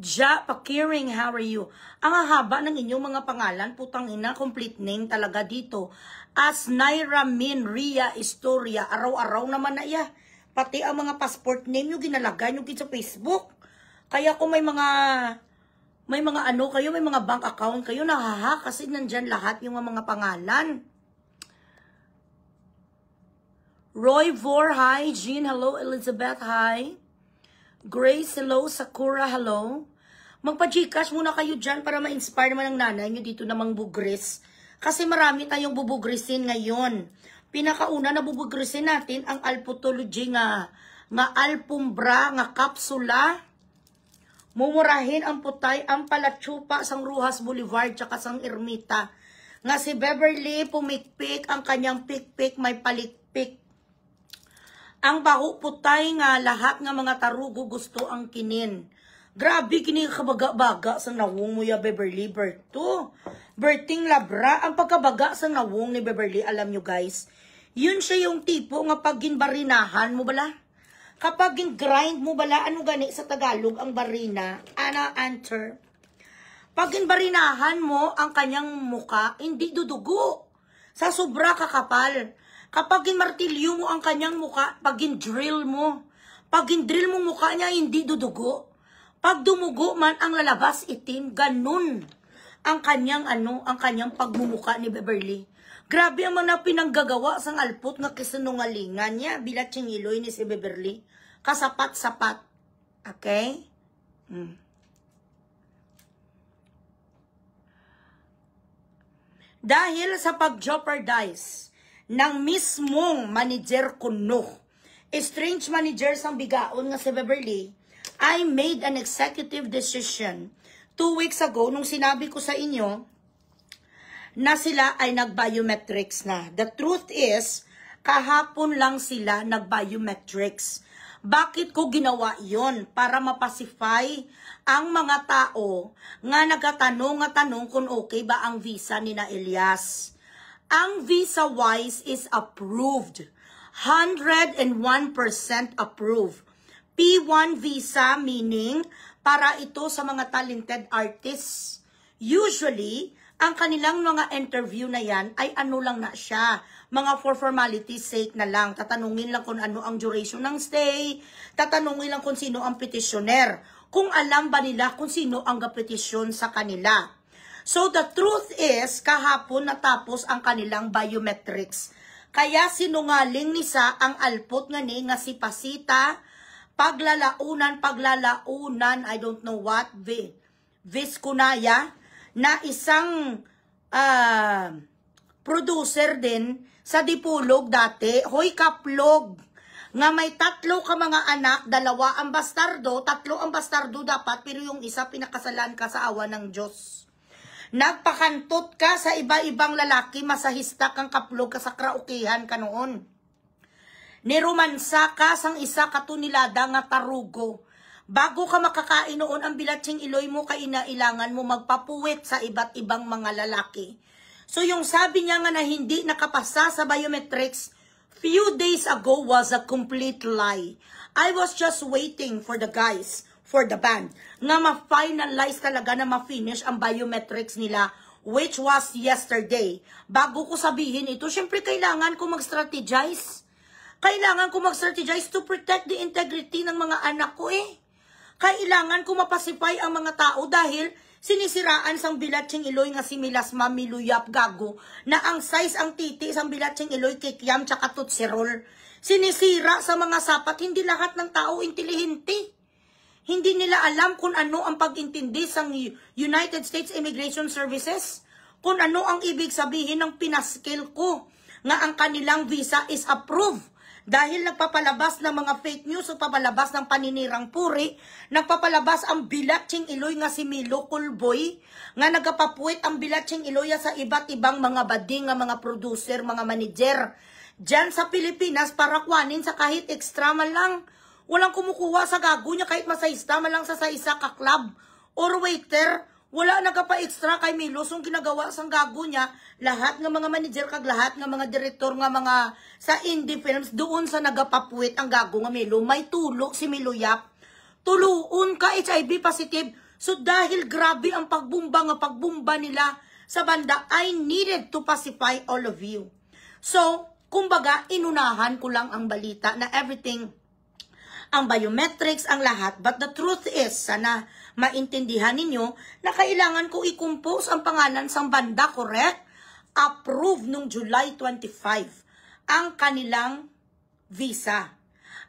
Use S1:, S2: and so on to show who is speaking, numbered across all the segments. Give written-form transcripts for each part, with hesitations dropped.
S1: Ja Pakiring, how are you? Ang haba ng inyong mga pangalan, putang ina, complete name talaga dito. As Naira Min Ria Historia, araw-araw naman na iya. Pati ang mga passport name nyo, ginalagay nyo sa Facebook. Kaya kung may mga ano kayo, may mga bank account kayo, nahaha, kasi nandyan lahat yung mga pangalan. Roy Vor, hi. Jean, hello. Elizabeth, hi. Grace, hello. Sakura, hello. Magpa-Gcash muna kayo dyan para ma-inspire naman ng nanay nyo dito namang bugris. Kasi marami tayong bubugrisin ngayon. Pinakauna na bubugrisin natin ang alpotology nga alpumbra, nga kapsula. Mumurahin ang putay, ang palatsupa sang Ruhas Boulevard tsaka sang Ermita. Nga si Beverly pumikpik, ang kanyang pikpik may palikpik. Ang baho putay nga lahat nga mga tarugo gusto ang kinin. Grabe kini kabaga-baga sa nawong mo ya Beverly Berto. Berting Labra, ang pagkabaga sa nawong ni Beverly, alam nyo guys, yun siya yung tipo nga pag ginbarinahan mo bala. Kapag gin-grind mo bala, ano gani sa Tagalog ang barina, answer. Pag ginbarinahan mo ang kanyang muka, hindi dudugo. Sa sobra kakapal. Kapag ginmartilyo mo ang kanyang muka, pag gin-drill mo, mo mukha niya, hindi dudugo. Pag dumugo man ang lalabas itim, ganun ang kanyang ang kanyang pagmumuka ni Beverly. Grabe ang mga pinanggagawa sang alpot nga kisinungalingan niya, bilat singiloy ni si Beverly. Kasapat-sapat. Okay? Dahil sa pag-jeopardize ng mismong manager kuno, strange manager sang bigaon nga si Beverly, I made an executive decision 2 weeks ago nung sinabi ko sa inyo na sila ay nag-biometrics na. The truth is, kahapon lang sila nag-biometrics. Bakit ko ginawa yon? Para mapacify ang mga tao nga nagatanong kung okay ba ang visa ni na Elias. Ang visa-wise is approved. 101% approved. P1 visa meaning para ito sa mga talented artists. Usually, ang kanilang mga interview na yan ay ano lang na siya. Mga for formality's sake na lang. Tatanungin lang kung ano ang duration ng stay. Tatanungin lang kung sino ang petitioner. Kung alam ba nila kung sino ang petisyon sa kanila. So the truth is, kahapon natapos ang kanilang biometrics. Kaya sinungaling ni sa ang alpot nga ni nga si Pasita, paglalaunan, I don't know what, Visconaya, na isang producer din sa Dipulog dati, hoy kaplog, nga may 3 ka mga anak, 2 ang bastardo, 3 ang bastardo dapat, pero yung isa pinakasalan ka sa awa ng Diyos. Nagpakantot ka sa iba-ibang lalaki, masahista kang kaplog ka sa kraukihan ka noon. Niromansa ka sang isa katunilada nga tarugo. Bago ka makakain noon ang bilatsing iloy mo, kainailangan mo magpapuwit sa iba't ibang mga lalaki. So yung sabi niya nga na hindi nakapasa sa biometrics, few days ago was a complete lie. I was just waiting for the guys, for the band, nga ma-finalize talaga na ma-finish ang biometrics nila, which was yesterday. Bago ko sabihin ito, syempre kailangan ko mag-strategize. Kailangan ko mag-strategize to protect the integrity ng mga anak ko Kailangan ko mapasify ang mga tao dahil sinisiraan sang bilatsing iloy nga si Milas Mamiluyap Gago na ang size ang titi sang bilatsing iloy kikiam tsaka tutsirol. Sinisira sa mga sapat, hindi lahat ng tao intelihente. Hindi nila alam kung ano ang pag-intindi sang United States Immigration Services, kung ano ang ibig sabihin ng pinaskil ko nga ang kanilang visa is approved. Dahil nagpapalabas ng mga fake news, nagpapalabas ng paninirang puri, nagpapalabas ang bilatsing iloy nga si Milo Kulboy, nga nagapapuwit ang bilatsing iloy sa iba't ibang mga bading, nga mga producer, mga manager, dyan sa Pilipinas para kuwanin sa kahit extra man lang. Walang kumukuha sa gago niya kahit masahista man lang sa isa ka club or waiter. Wala nagapa-extra kay Milo. So, ginagawa sang gago niya, lahat ng mga manager kag lahat ng mga direktor nga mga sa indie films, doon sa nagapapuwit ang gago nga Milo. May tulo si Milo Yap. Tuluon ka HIV positive. So dahil grabe ang pagbumba nila sa banda, I needed to pacify all of you. So, kumbaga, inunahan ko lang ang balita na everything, ang biometrics, ang lahat. But the truth is, sana maintindihan ninyo na kailangan ko i-compose ang pangalan sa banda, correct? Approve nung July 25 ang kanilang visa.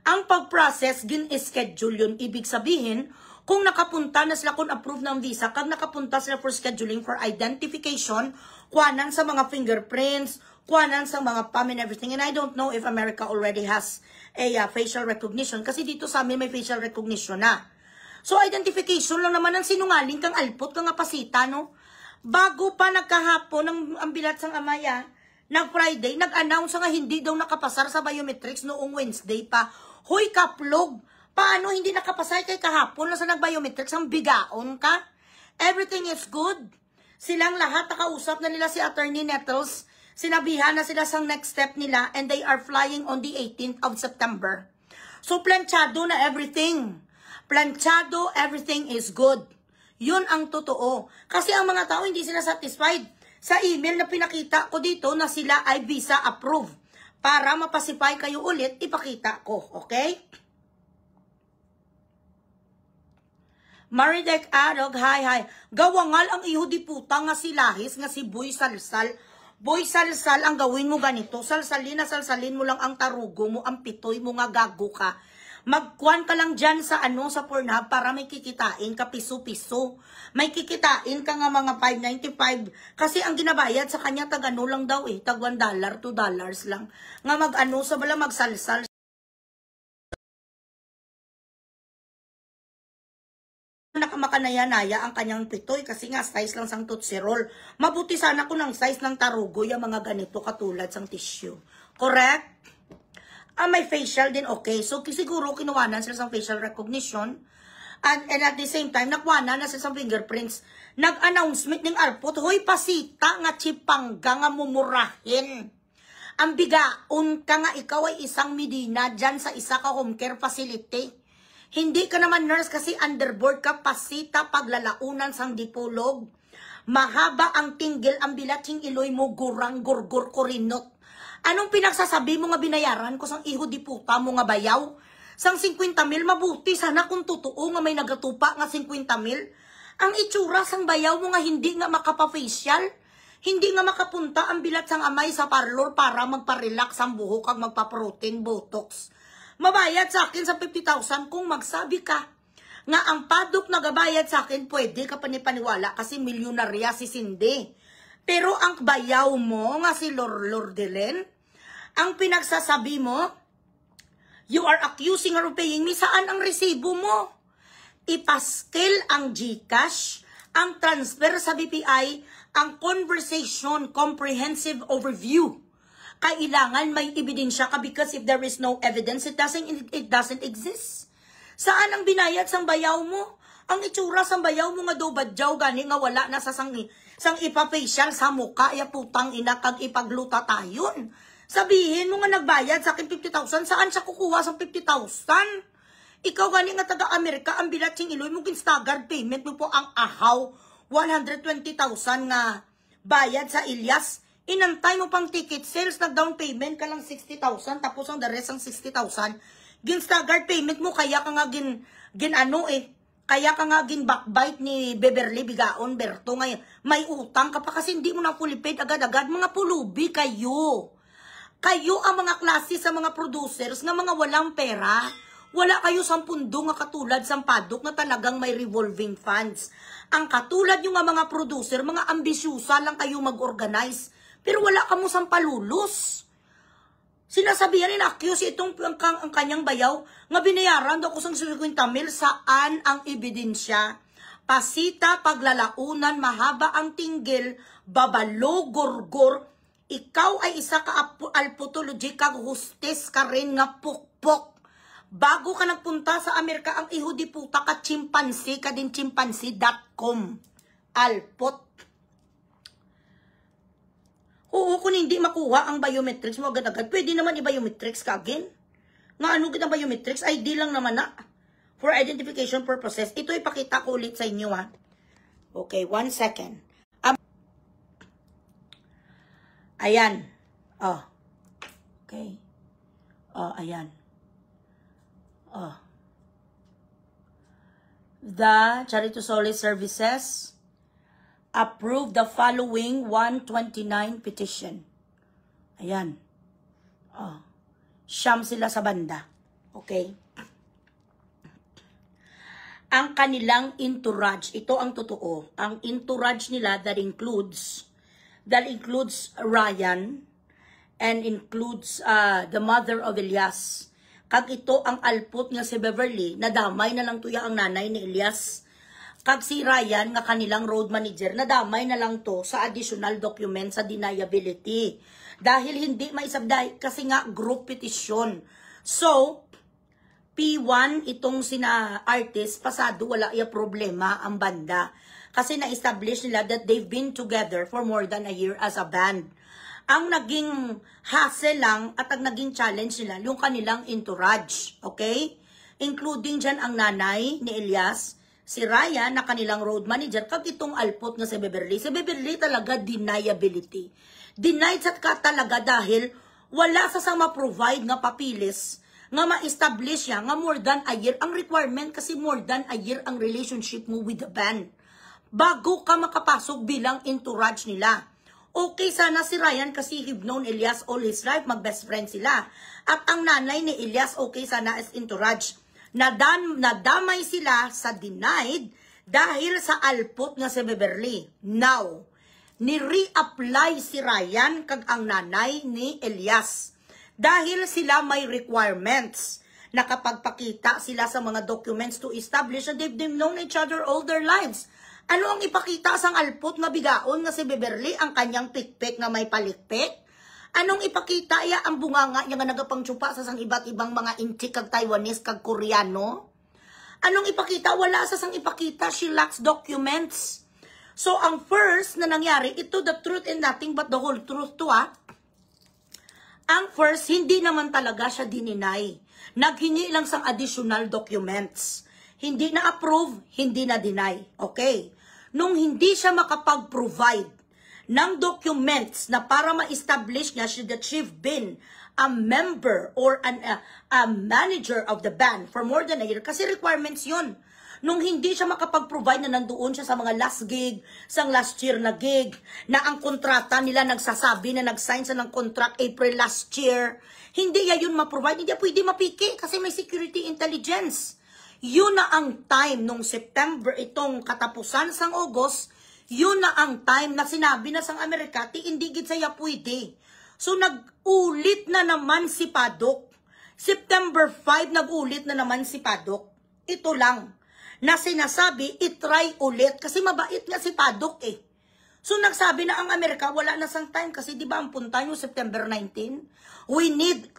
S1: Ang pag-process, gin-schedule yun. Ibig sabihin, kung nakapunta na sila, kung approve ng visa, kag nakapunta sila for scheduling, for identification, kuwanan sa mga fingerprints, kuwanan sa mga palm and everything. And I don't know if America already has a facial recognition. Kasi dito sa amin may facial recognition na. So, identification lang naman ang sinungaling kang alpot, kang apasita, no? Bago pa nagkahapon ang bilat sang amaya, nag-Friday, nag-announce nga hindi daw nakapasar sa biometrics noong Wednesday pa. Hoy, kaplog! Paano hindi nakapasay kay kahapon na sa nag-biometrics? Ang bigaon ka? Everything is good. Silang lahat, nakausap na nila si Attorney Nettles. Sinabihan na sila sa next step nila and they are flying on the 18th of September. So, planchado na everything. Planchado, everything is good. Yun ang totoo. Kasi ang mga tao hindi sila satisfied. Sa email na pinakita ko dito na sila ay visa approved. Para mapasipay kayo ulit, ipakita ko. Okay? Maridek Adog, hi. Gawangal ang iho di puta nga si Lahis, nga si Boy Salsal. Boy Salsal, ang gawin mo ganito. Salsalin mo lang ang tarugo mo, ang pitoy mo nga gago ka. Magkuhan ka lang dyan sa sa Pornhub para may kikitain ka piso-piso. May kikitain ka nga mga $5.95. Kasi ang ginabayad sa kanya tag lang daw tag $1, $2 lang. Nga sa bala magsalsal. Nakamakanayanaya ang kanyang pitoy kasi nga size lang sang Tootsie Roll. Mabuti sana ko ng size ng tarugo yung mga ganito katulad sang tissue. Correct? May facial din, okay. So, siguro kinuwanan sila sa facial recognition. And at the same time, nakwanan na sila sa fingerprints. Nag-announcement ng Arpot, hoy, pasita nga chipangga nga mumurahin. Ang bigaon ka nga ikaw ay isang Medina dyan sa isa ka home care facility. Hindi ka naman nurse kasi underboard ka, pasita paglalaunan sang dipolog. Mahaba ang tinggil, ang bilatsing iloy mo, gurang gurgur kurinot. Anong pinagsasabi mo nga binayaran ko sang iho di puta mo nga bayaw? Sang 50 mil, mabuti sana kung totoo nga may nagatupa nga 50 mil. Ang itsura sang bayaw mo nga hindi nga makapa-facial, hindi nga makapunta ang bilat sang amay sa parlor para magpa-relax ang buhok kag magpa-protein botox. Mabayad sa akin sa 50,000 kung magsabi ka nga ang padok nagabayad sa akin, pwede ka panipaniwala kasi milyonarya si Cindy. Pero ang bayaw mo nga si Lordelen, ang pinagsasabi mo, you are accusing her of paying me, saan ang resibo mo? Ipaskil ang GCash, ang transfer sa BPI, ang conversation, comprehensive overview. Kailangan may ebidensya ka because if there is no evidence, it doesn't exist. Saan ang binayad sang bayaw mo? Ang itsura sang bayaw mo nga do badyaw gani nga wala na sa sang ipafacial sa muka, ya putang ina kag ipagluta tayon. Sabihin mo nga nagbayad sa akin 50,000, saan siya kukuha sa 50,000? Ikaw gani nga taga-Amerika, ang bilatsing iloy mo staggered payment mo po ang ahaw, 120,000 nga bayad sa Ilyas. Inantay mo pang ticket sales, nag-down payment ka lang 60,000, tapos ang the rest ang 60,000. Staggered payment mo, kaya ka nga kaya ka nga backbite ni Beverly Bigaon Berto ngayon. May utang ka pa kasi hindi mo na fully paid agad-agad. Mga pulubi kayo. Kayo ang mga klase sa mga producers nga mga walang pera. Wala kayo sa pundo nga katulad sa padok na talagang may revolving funds. Ang katulad yung mga producer, mga ambisyusa lang kayo mag-organize. Pero wala ka mo sa palulos. Sinasabihan ni accuse itong ang kanyang bayaw nga binayaran daw ko sang 50 mil. Saan ang ebidensya? Pasita, paglalaunan, mahaba ang tinggil, babalo, gorgor. Ikaw ay isa ka alputology kag hostess ka rin nga pukpok. Bago ka nagpunta sa Amerika, ang iho di puta ka chimpanzee ka din chimpanzee.com. Alpot. Oo, kung hindi makuha ang biometrics mo agad-agad, pwede naman i-biometrics ka again. Nga ano kita biometrics? ID lang naman na. for identification purposes. Ito ipakita ko ulit sa inyo, ha. Okay, 1 second. Ayan. Oh. Okay. Oh, ayan. Oh. The Charity Solace Services approved the following 129 petition. Ayan. Oh. Siyam sila sa banda. Okay. Ang kanilang entourage, ito ang totoo. Ang entourage nila that includes Ryan and includes the mother of Elias. Kag ito ang alpot nga si Beverly, nadamay na lang tuya ang nanay ni Elias. Kag si Ryan nga kanilang road manager, nadamay na lang to sa additional document sa deniability. Dahil hindi maisabday kasi nga group petition. So, P1, itong sina artist, pasado wala iya problema ang banda. Kasi na-establish nila that they've been together for more than a year as a band. Ang naging hassle lang at ang naging challenge nila, yung kanilang entourage. Okay? Including dyan ang nanay ni Elias, si Ryan na kanilang road manager, kag itong alpot nga si Beverly. Si Beverly talaga deniability. Denied sa ka talaga dahil wala sa sang ma-provide nga papilis nga ma-establish siya nga more than a year. Ang requirement kasi more than a year ang relationship mo with the band bago ka makapasok bilang entourage nila. Okay sana si Ryan kasi he've known Elias all his life, mag-best friend sila. At ang nanay ni Elias okay sana as entourage. Nadamay sila sa denied dahil sa alpot nga si Beverly. Now, ni-reapply si Ryan kag ang nanay ni Elias. Dahil sila may requirements na kapag pakita sila sa mga documents to establish that they've known each other all their lives. Ano ang ipakita sang alpot nga bigaon nga si Beverly? Ang kanyang pikpik nga may palikpik? Anong ipakita iya ang bunganga niya nga nagapangtsupa sa sang iba't ibang mga intik kag Taiwanese kag Koreano? Anong ipakita? Wala sa sang ipakita. She lacks documents. So, ang first na nangyari, ito the truth and nothing but the whole truth to Ang first, hindi naman talaga siya dininay. Naghingi lang sang additional documents. Hindi na approve, hindi na deny. Okay? Nung hindi siya makapag-provide ng documents na para ma-establish niya that she's been a member or a manager of the band for more than a year, kasi requirements yun. Nung hindi siya makapag-provide na nandoon siya sa mga last gig, sang last year na gig, na ang kontrata nila nagsasabi na nag-sign sa ng contract April last year, hindi niya yun ma-provide, hindi niya pwede mapiki kasi may security intelligence. Yun na ang time nung September, itong katapusan sang August, yun na ang time na sinabi na sang Amerika, hindi gid saya pwede. So nag-ulit na naman si Padok. September 5, nag-ulit na naman si Padok. Ito lang na sinasabi, itry ulit. Kasi mabait nga si Padok eh. So nagsabi na ang Amerika, wala na sang time. Kasi di ba ang punta nyo September 19? We need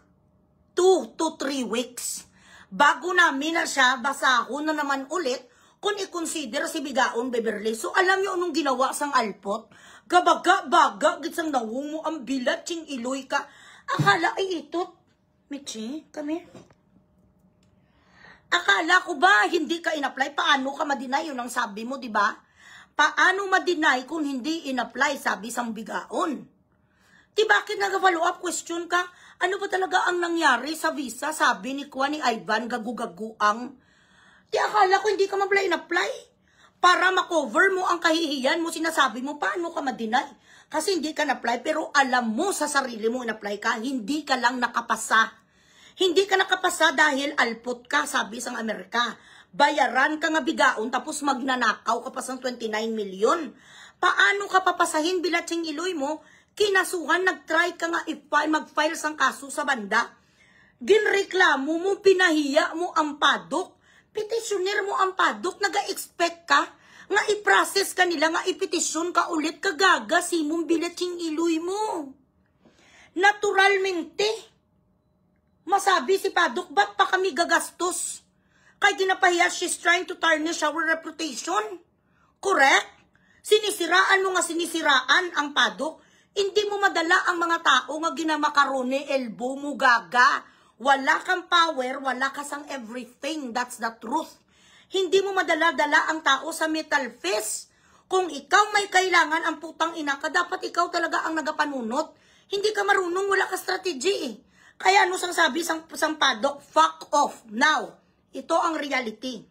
S1: 2 to 3 weeks. Bago namin na siya, basahon na naman ulit kung i-consider si Bigaon Beverly. So alam nyo anong ginawa sang alpot? Gabaga-baga, gitsang nawong mo ang bilat, ching iloy ka. Akala ay itot. Michi, come here. Akala ko ba hindi ka in-apply? Paano ka ma-deny? Yun ang sabi mo, di ba? Paano ma-deny kung hindi in-apply? Sabi sang Bigaon. Di bakit nag-follow up question ka? Ano ba talaga ang nangyari sa visa? Sabi ni Kuya ni Ivan, gagu-gaguang. Di akala ko hindi ka ma-apply in-apply. Para ma-cover mo ang kahihiyan mo, sinasabi mo, paano ka ma-deny? Kasi hindi ka na-apply, pero alam mo sa sarili mo in-apply ka, hindi ka lang nakapasa. Hindi ka nakapasa dahil alpot ka, sabi sang Amerika. Bayaran ka nga bigaon, tapos magnanakaw ka pa sang 29 million. Paano ka papasahin bilatsing iloy mo? Kinasuhan, nag-try ka nga mag-file sang kaso sa banda. Ginreklamo mo, pinahiya mo ang Padok. Petitioner mo ang Padok, naga-expect ka nga i-process ka nila, nga i-petition ka ulit, kagaga simong bilatsing iloy mo. Naturalmente, masabi si Padok, ba't pa kami gagastos? Kaya ginapahiya, she's trying to tarnish our reputation. Correct? Sinisiraan mo nga sinisiraan ang Padok. Hindi mo madala ang mga tao nga ginamakarone, elbow mo, gaga. Wala kang power, wala ka sang everything. That's the truth. Hindi mo madala-dala ang tao sa metal fist. Kung ikaw may kailangan ang putang ina ka, dapat ikaw talaga ang nagapanunot. Hindi ka marunong, wala ka strategy eh. Kaya ano sang sabi sang padok, fuck off. Now, ito ang reality.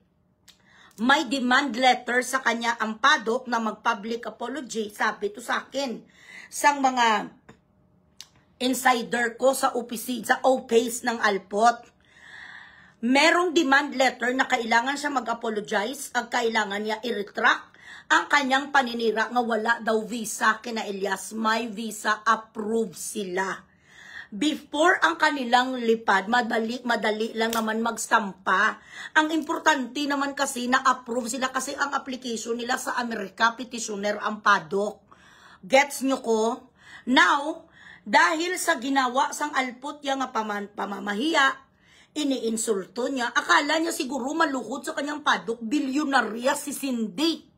S1: May demand letter sa kanya ang padok na mag-public apology. Sabi to sa akin, sang mga insider ko sa OPACE ng Alpot. Merong demand letter na kailangan siya mag-apologize at kailangan niya i-retract ang kanyang paninira nga wala daw visa kina Elias. May visa approved sila. Before ang kanilang lipad, madali lang naman magstampa. Ang importante naman kasi na approve sila kasi ang application nila sa Amerika, petitioner ang padok. Gets nyo ko? Now, dahil sa ginawa sang Alpot niya nga pamamahiya, iniinsulto niya, akala niya siguro maluhod sa kanyang padok, bilyonarya si Cindy.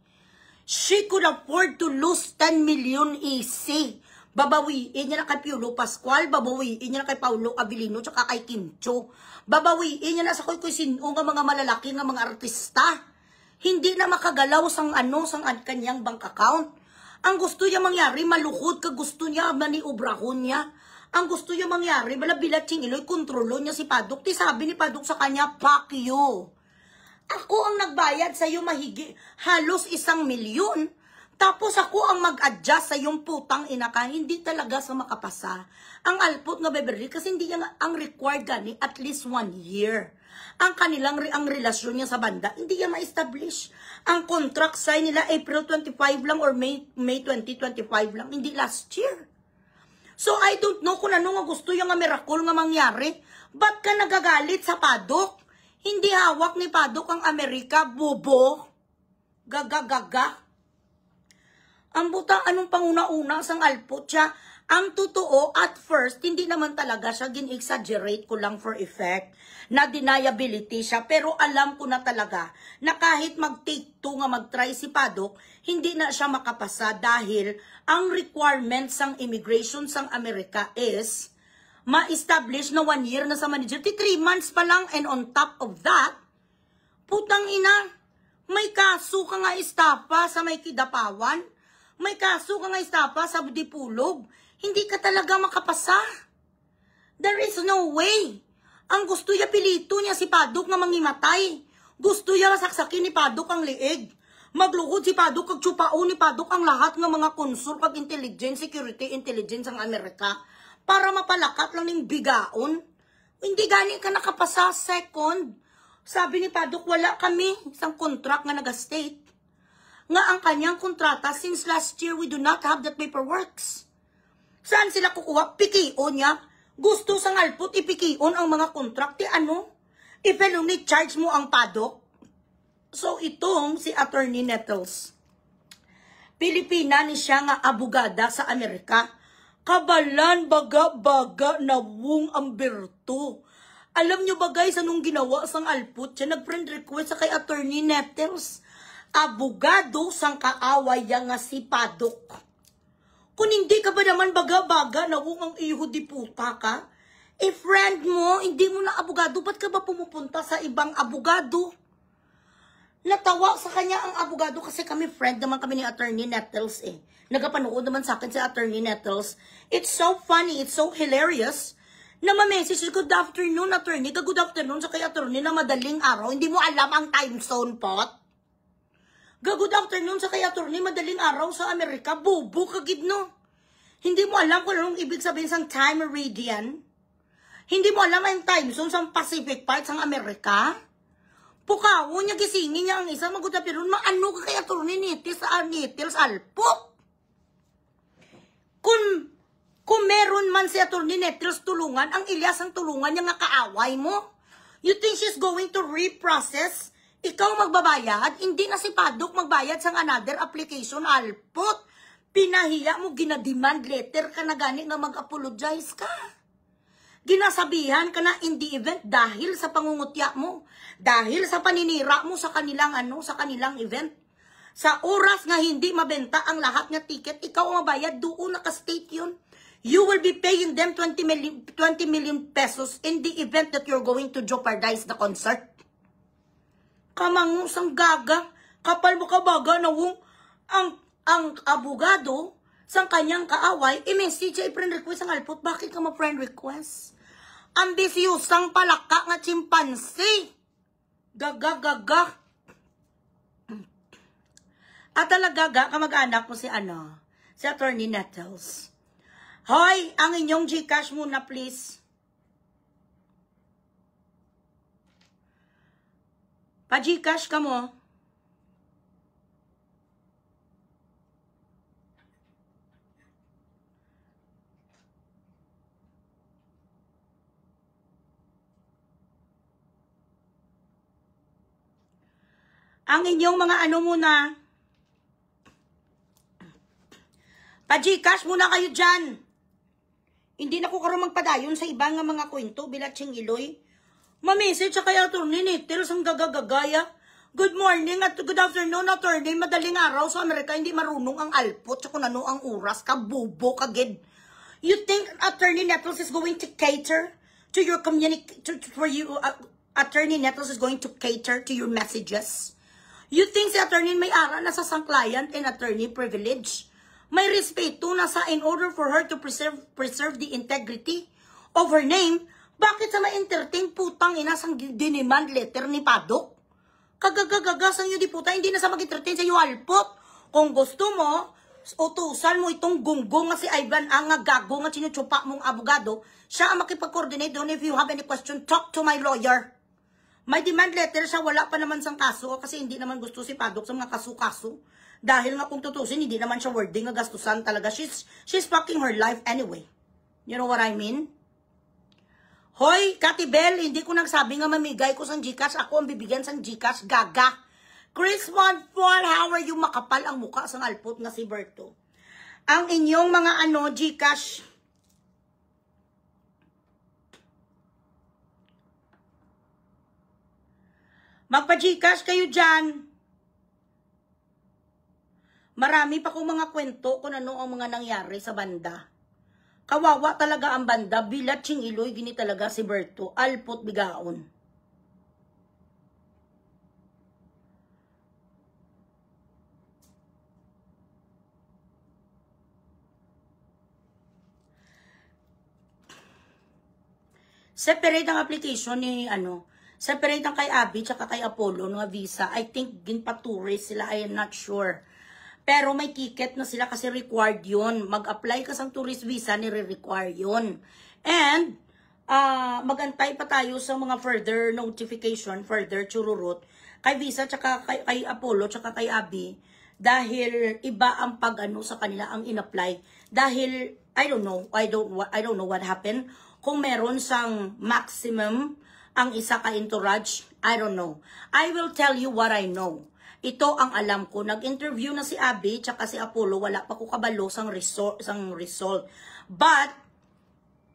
S1: She could afford to lose 10 million easy. Babawiin niya na kay Piolo Pascual, babawiin niya na kay Paulo Abilino, tsaka kay Kincho. Babawiin niya na sa koy sino nga mga malalaki nga mga artista. Hindi na makagalaw sang kanyang bank account. Ang gusto niya mangyari, maluhod ka gusto niya, maniubrahon niya. Ang gusto niya mangyari, malabilatsing iloy, kontrolo niya si Padok. Ti sabi ni Padok sa kanya, fuck you. Ako ang nagbayad sa iyo mahigi, halos 1 milyon. Tapos ako ang mag-adjust sa yung putang ina ka, hindi talaga sa makapasa. Ang Alpot nga Beverly, kasi hindi niya ang required gani at least 1 year. Ang ang relasyon niya sa banda, hindi niya ma-establish. Ang contract sign nila April 25 lang or May 2025 lang, hindi last year. So I don't know kung ano nga gusto yung nga miracle nga mangyari. Ba't ka nagagalit sa Padok? Hindi hawak ni Padok ang Amerika, bobo. Gaga-gaga. Ang butang anong panguna-una sang Alpot siya. Ang totoo, at first, hindi naman talaga siya, gin-exaggerate ko lang for effect, na deniability siya. Pero alam ko na talaga, na kahit mag-take 2 nga mag-try si Padok, hindi na siya makapasa dahil ang requirements ng immigration sang Amerika is, ma-establish na 1 year na sa manager, 3 months pa lang, and on top of that, putang ina, may kaso ka nga istapa sa may Kidapawan, may kaso ka nga istapa sa Dipulog, hindi ka talaga makapasa. There is no way. Ang gusto niya, pilito niya si Padok na mangimatay. Gusto niya masaksakin ni Padok ang liig. Magluhod si Padok, kag tsupao ni Padok ang lahat ng mga konsur kag intelligence, security intelligence ang Amerika para mapalakat lang ng bigaon. Hindi gani ka nakapasa second. Sabi ni Padok, wala kami isang contract nga naga-state. Nga ang kanyang kontrata, since last year, we do not have that paperworks. Saan sila kukuha? Pikion niya. Gusto sang Alpot, ipikion ang mga contract. Ano? I-felony charge mo ang Padok. So, itong si Attorney Nettles. Pilipina ni siya nga abogada sa Amerika. Kabalan, baga-baga, nawong ang berto. Alam nyo ba guys, anong ginawa sang Alpot? Siya nag-friend request sa kay Attorney Nettles. Abogado sang kaaway nga si Padok. Kung hindi ka ba naman baga-baga, nawong ang iho di puta ka, friend mo, hindi mo na abogado, ba't ka ba pumupunta sa ibang abogado? Natawa sa kanya ang abogado kasi kami friend naman kami ni Attorney Nettles eh. Nagapanood naman sa akin si Attorney Nettles. It's so funny, it's so hilarious na ma-message, good afternoon attorney, good afternoon sa kay attorney na madaling araw, hindi mo alam ang time zone pot? Good afternoon sa kay attorney, madaling araw sa Amerika, bubo kagid no. Hindi mo alam kung anong ibig sabihin sang time meridian? Hindi mo alam ang time zone sa Pacific part sang Amerika? Pukawo niya gisingin niya ang isa, mag-good afternoon, maano ka kay attorney Nettles Alpot? Kung meron man si attorney Nettles tulungan, ang Elias ang tulungan niya nga kaaway mo. You think she's going to reprocess? Ikaw magbabayad, hindi na si Padok magbayad sa another application, Alpot. Pinahiya mo, ginademand letter ka na gani nga mag-apologize ka. Ginasabihan ka na in the event dahil sa pangungutya mo, dahil sa paninira mo sa kanilang sa kanilang event. Sa oras nga hindi mabenta ang lahat ng ticket, ikaw ang mabayad, doon naka-state yun. You will be paying them 20 million pesos in the event that you're going to jeopardize the concert. Kamangusang gaga, kapal mo kabaga na ang abogado sa kanyang kaaway, i-message ay friend request ang alpot. Bakit ka ma-friend request? Ambisyosang palaka nga chimpanzee. Gaga. At talaga kamag-anak mo si si Attorney Nettles. Hoy, ang inyong GCash muna please. Pa-GCash ka mo. Ang inyong mga muna. Pa-GCash muna kayo dyan. Hindi na ko karoon magpadayon sa ibang mga kwento, Bilatsing Iloy. Ma-message sa kaya Attorney Nettles ang gagagagaya. Good morning at good afternoon, Attorney. Madaling araw sa Amerika, hindi marunong ang alpot. Tsaka kung ano ang oras, kabubo, kagid. You think Attorney Nettles is going to cater to your Attorney Nettles is going to cater to your messages? You think si Attorney may ara na sa client and attorney privilege? May respeto na sa in order for her to preserve the integrity of her name, bakit sa ma-entertain putang ina sang diniman letter ni Padok? Kagagagagasang yun di puta, hindi na sa mag-entertain sa iyo alpot. Kung gusto mo, utusan mo itong gunggong nga si Ivan ang gago nga sinutsupa mong abogado, siya ang makipag-coordinate doon. If you have any question, talk to my lawyer. May demand letter siya, wala pa naman sang kaso kasi hindi naman gusto si Padok sa mga kaso-kaso. Dahil nga kung tutusin, hindi naman siya worthy nga gastusan talaga. She's fucking her life anyway. You know what I mean? Hoy, Kati Bell, hindi ko nagsabi nga mamigay ko sang GCash. Ako ang bibigyan sang GCash, gaga. Chris Monfort, how are you? Makapal ang muka sang alpot nga si Berto. Ang inyong mga GCash. Magpa-GCash kayo dyan. Marami pa kong mga kwento kung ano ang mga nangyari sa banda. Kawawa talaga ang banda. Bilatsing Iloy, gini talaga si Berto. Alpot bigaon. Separate ang application ni separate ang kay Abby tsaka kay Apollo nga visa. I think ginpa-tourist sila, I am not sure. Pero may ticket na sila kasi required yun. Mag-apply ka sa tourist visa, nire-require yun. And, magantay pa tayo sa mga further notification, further chururut, kay visa, tsaka kay Apollo, tsaka kay Abby. Dahil iba ang sa kanila ang in-apply. Dahil, I don't know what happened. Kung meron sang maximum, ang isa ka entourage, I don't know. I will tell you what I know. Ito ang alam ko. Nag-interview na si Abby tsaka si Apollo. Wala pa ko kabalo sang result. But,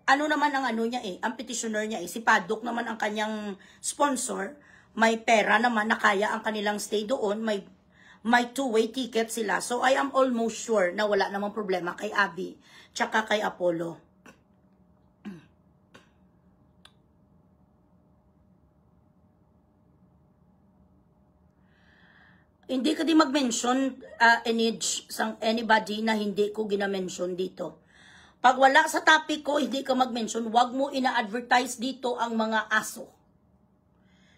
S1: naman ang niya ang petitioner niya si Padok naman ang kanyang sponsor. May pera naman na kaya ang kanilang stay doon. May two-way ticket sila. So, I am almost sure na wala namang problema kay Abby tsaka kay Apollo. Hindi ka di mag-mention anybody na hindi ko gina-mention dito. Pag wala sa topic ko, hindi ka mag-mention, wag mo ina-advertise dito ang mga aso.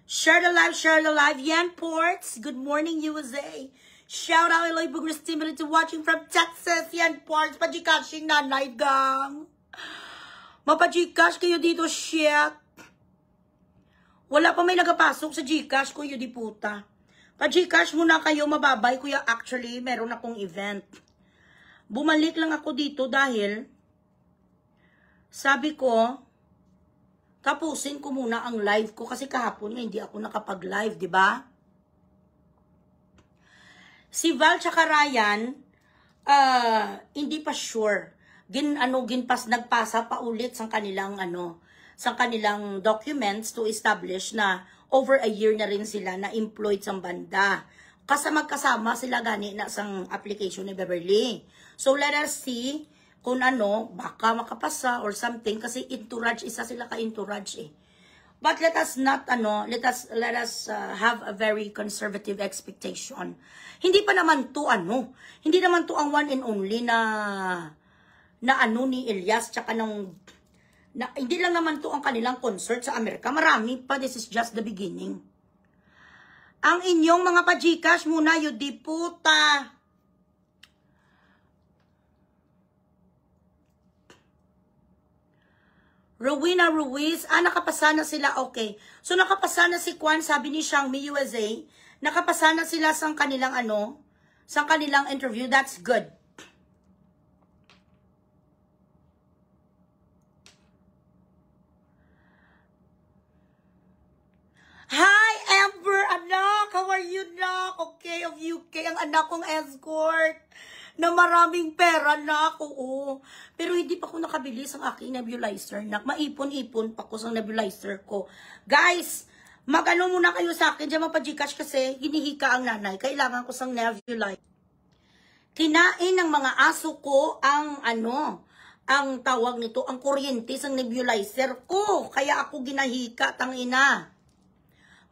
S1: Share the live. Yan Ports, good morning USA. Shout out Eloy Bugres to watching from Texas. Yan Ports, pa-Gcashing nanay gang. Mapa-Gcash kayo dito, shit. Wala pa may nagapasok sa Gcash ko, yun di puta. Pa-Gcash muna kayo, mababay. Kuya, actually, meron akong event. Bumalik lang ako dito dahil sabi ko, tapusin ko muna ang live ko kasi kahapon nga hindi ako nakapag-live, di ba? Si Val tsaka Ryan, hindi pa sure. Nagpasa pa ulit sa kanilang documents to establish na over a year na rin sila na employed sa banda. Magkasama sila gani na sang application ni Beverly. So let us see kung ano, baka makapasa or something kasi entourage, isa sila ka-entourage eh. But let us not let us have a very conservative expectation. Hindi pa naman to hindi naman to ang one and only na ni Elias tsaka hindi lang naman to ang kanilang concert sa Amerika. Marami pa, this is just the beginning. Ang inyong mga pa-Gcash muna, yudi puta. Rowena Ruiz, nakapasa na sila, okay. So, nakapasa na si Kwan, sabi ni Xiangmi USA, nakapasa na sila sa kanilang sa kanilang interview, that's good. Hi, Amber, anak, how are you, anak? Okay, of UK, ang anak kong escort. Na maraming pera na ako, Pero hindi pa ako nakabili sa aking nebulizer, nak. Maipon-ipon pa ko sa nebulizer ko. Guys, magano muna kayo sa akin, dyan mapa-Gcash kasi hinihika ang nanay. Kailangan ko sang nebulizer. Kinain ng mga aso ko ang ang tawag nito, ang kuryente sa nebulizer ko. Kaya ako ginahika, tangina.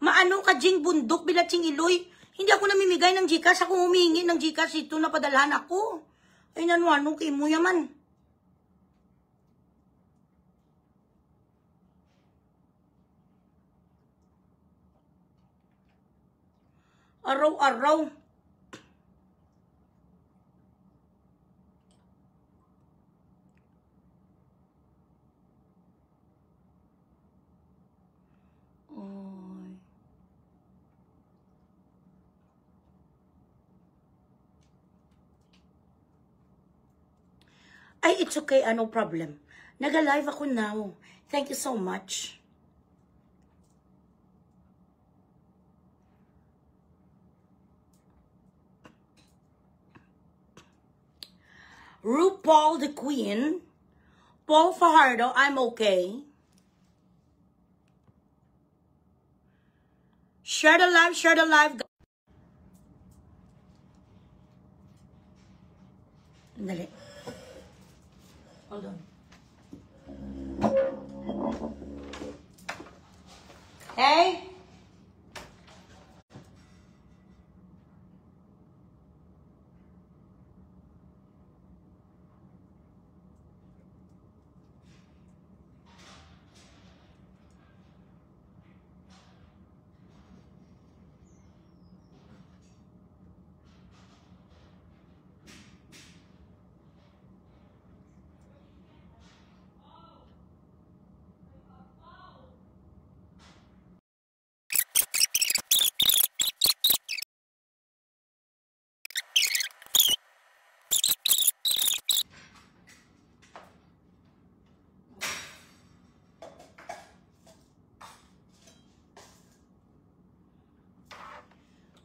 S1: Maano ka jing bundok, bilatsing iloy. Hindi ako namimigay ng Gcash. Ako humingi ng Gcash ito na padalhan ako. Ay nanuanong kay mo yaman. Araw-araw. Ay, it's okay, no problem. Nag-live ako now. Thank you so much. RuPaul the Queen, Paul Fajardo, I'm okay. Share the live, share the live. Dali. Hold on. Hey.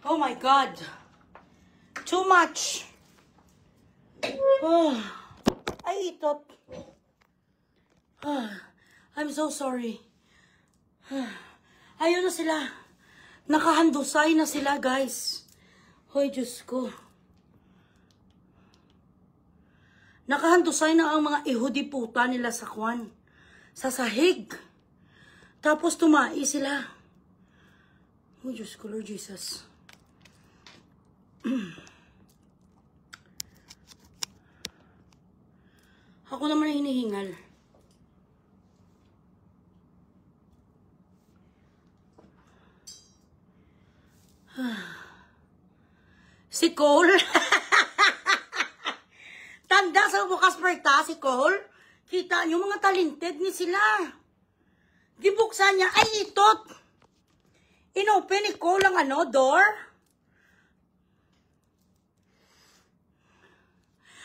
S1: Oh my God. Too much. Oh, I itot. I'm so sorry. Ayun na sila. Nakahandusay na sila, guys. Hoy, Diyos ko. Nakahandusay na ang mga ihudi-puta nila sa kwan. Sa sahig. Tapos tumai sila. Oh, Diyos ko, Lord Jesus. Ako naman ang hinihingal. Si Cole. Tanda sa bukas perta si Cole. Kita nyo mga talented ni sila. Gibuksan niya. Ay, itot. Inopen ni Cole ang door.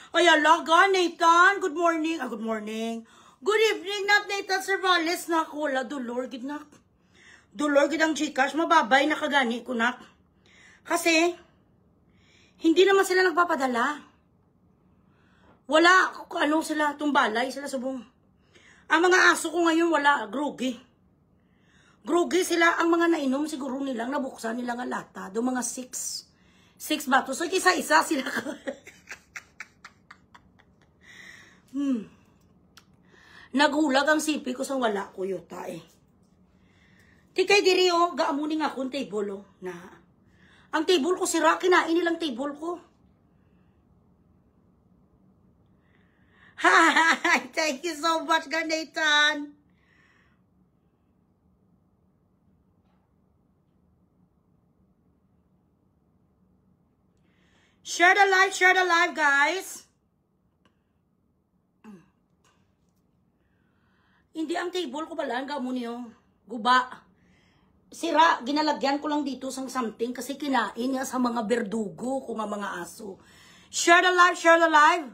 S1: Ay, alaga, Nathan. Good morning. Good morning. Good evening, not Nathan Cervales. Nak, wala, dolor, gidnak. Dolor, gidang Gcash. Mababay na kagani ko, nak. Kasi, hindi naman sila nagpapadala. Wala, sila, tumbalay, sila subong. Ang mga aso ko ngayon, wala, grogi. Grogi sila, ang mga nainom, siguro nilang nabuksan nilang ang lata. Do mga 6 bato. So, isa-isa sila. Naghulag ang sipi ko sa wala ko yuta eh. Di kay diri o, gaamunin nga akong table o. Na. Ang table ko sira, kinain nilang table ko. Hi! Thank you so much, Ganatan. Share the live, guys. Hindi ang table ko pala, ang gamo niyo. Guba. Sira, ginalagyan ko lang dito sang something kasi kinain nga sa mga berdugo ko nga mga aso. Share the live.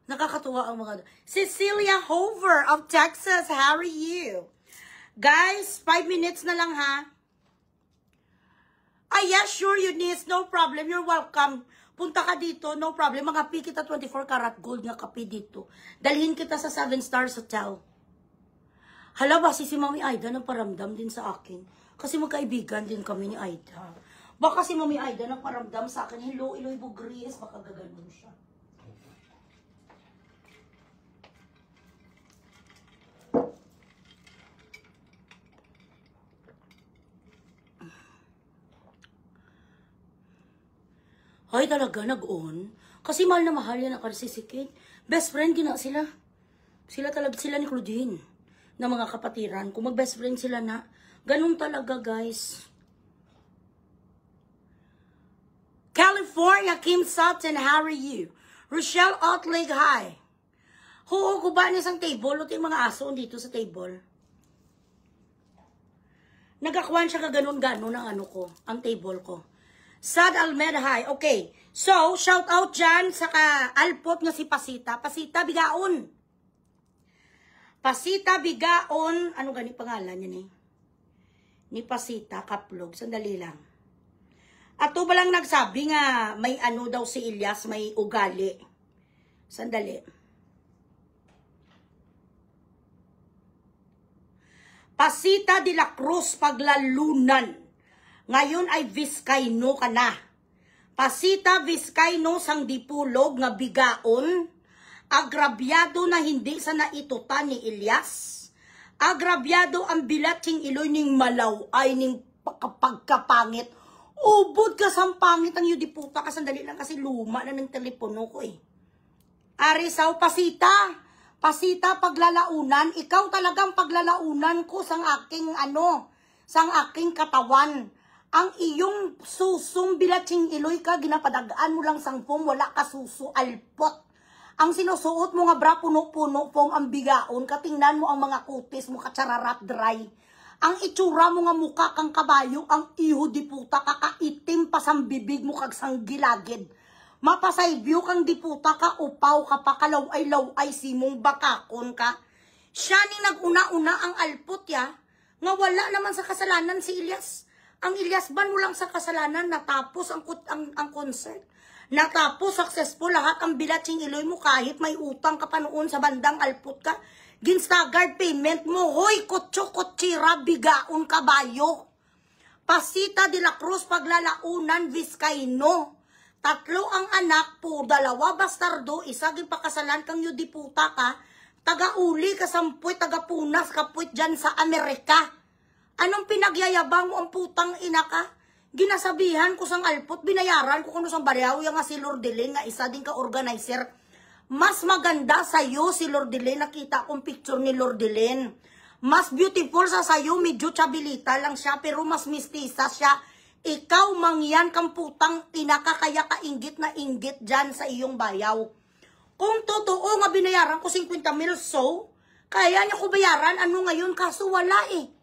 S1: Nakakatuwa ang mga... Cecilia Hover of Texas, how are you? Guys, 5 minutes na lang ha. Ah, yeah, sure, Eunice. No problem. You're welcome. Punta ka dito. No problem. Mga kita 24 karat gold nga kape dito. Dalhin kita sa 7 Stars Hotel. Hala ba, si Mami Aida nagparamdam din sa akin. Kasi magkaibigan din kami ni Aida. Baka si Mami Aida nagparamdam sa akin. Hello, Iloy Bugries. Baka gaganon siya. Ay, talaga, nag-on. Kasi mahal na mahal yan ang karisisikid. Best friend, gina sila. Sila ni Claudine. Na mga kapatiran. Kung mag-best friend sila na. Ganun talaga, guys. California, Kim Sutton, how are you? Rochelle Outleg, hi. Huuguba niya sang table. O yung mga aso dito sa table. Nagakwan siya kaganon-ganon ang ano ko. Ang table ko. Sad Almeida, hi. Okay. So, shout out dyan sa alpot nga si Pasita. Pasita, bigaon. Pasita, bigaon. Ano gani pangalan niya eh? Ni Pasita, kaplog. Sandali lang. Ato ba lang nagsabi nga may ano daw si Ilyas, may ugali. Sandali. Pasita de la Cruz, paglalunan. Ngayon ay Vizcaino ka na. Pasita Vizcaino sang dipulog nga bigaon. Agrabyado na hindi sa naituta ni Ilyas. Agrabyado ang bilating iloy ning malaw ay ning pagkapangit. Ubod ka sang pangit ang yudiputa ka. Sandali lang kasi luma na ng telepono ko eh. Arisaw, Pasita. Pasita, paglalaunan. Ikaw talagang paglalaunan ko sang aking sang aking katawan. Ang iyong susong bilatsing iloy ka, ginapadagaan mo lang sang pong, wala ka suso, alpot. Ang sinusuot mo nga bra, puno-puno pong ang bigaon, katingnan mo ang mga kutis mo, katsararat dry. Ang itsura mo nga mukha kang kabayo, ang iho di puta, kakaitim pa sang bibig mo kag sang gilagid. Mapasaybyo kang di puta ka, upaw ka pa, kalaw-ay-law-ay simong bakakon ka. Siya ning nag-una-una ang alpot ya, nga wala naman sa kasalanan si Ilyas. Ang Ilyas ban mo lang sa kasalanan, natapos ang concert. Natapos, successful lahat ang bilatsing iloy mo kahit may utang ka pa noon sa bandang alpot ka. Ginstagard payment mo, hoy, kotso-kotsira, bigaon kabayo. Pasita de la Cruz, paglalaunan, Vizcaino. 3 ang anak po, 2 bastardo, isa gipakasalan kang yudiputa ka, taga-uli, kasampuit, taga-punas, kapuit dyan sa Amerika. Anong pinagyayabang mo ang putang ina ka? Ginasabihan ko sang alpot, binayaran ko kung sang baryaw yung nga si Lordelin, nga isa din ka organizer. Mas maganda sa'yo si Lordelin, nakita kong picture ni Lordelin. Mas beautiful sa sa'yo, medyo chabilita lang siya, pero mas mistisa siya. Ikaw mangyan kang putang ina ka, kaya kainggit na inggit dyan sa iyong bayaw. Kung totoo nga binayaran ko 50 mil so, kaya niya ko bayaran, ano ngayon, kaso wala eh.